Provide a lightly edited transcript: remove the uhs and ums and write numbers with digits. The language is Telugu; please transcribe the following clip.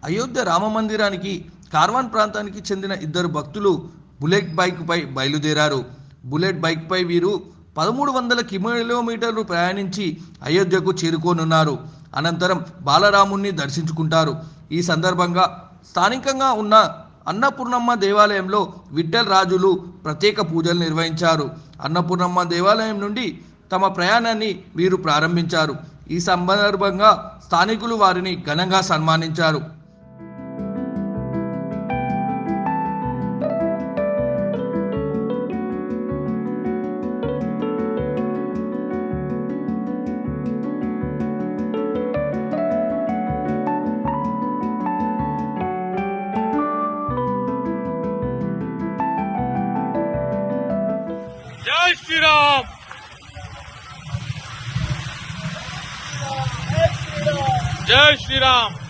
అయోధ్య రామ మందిరానికి కార్వాన్ ప్రాంతానికి చెందిన ఇద్దరు భక్తులు బుల్లెట్ బైక్పై బయలుదేరారు. బుల్లెట్ బైక్పై వీరు 1300 కిలోమీటర్లు ప్రయాణించి అయోధ్యకు చేరుకోనున్నారు. అనంతరం బాలరాముణ్ణి దర్శించుకుంటారు. ఈ సందర్భంగా స్థానికంగా ఉన్న అన్నపూర్ణమ్మ దేవాలయంలో విఠల్ రాజులు ప్రత్యేక పూజలు నిర్వహించారు. అన్నపూర్ణమ్మ దేవాలయం నుండి తమ ప్రయాణాన్ని వీరు ప్రారంభించారు. ఈ సందర్భంగా స్థానికులు వారిని ఘనంగా సన్మానించారు. जय श्री राम। जय श्री राम।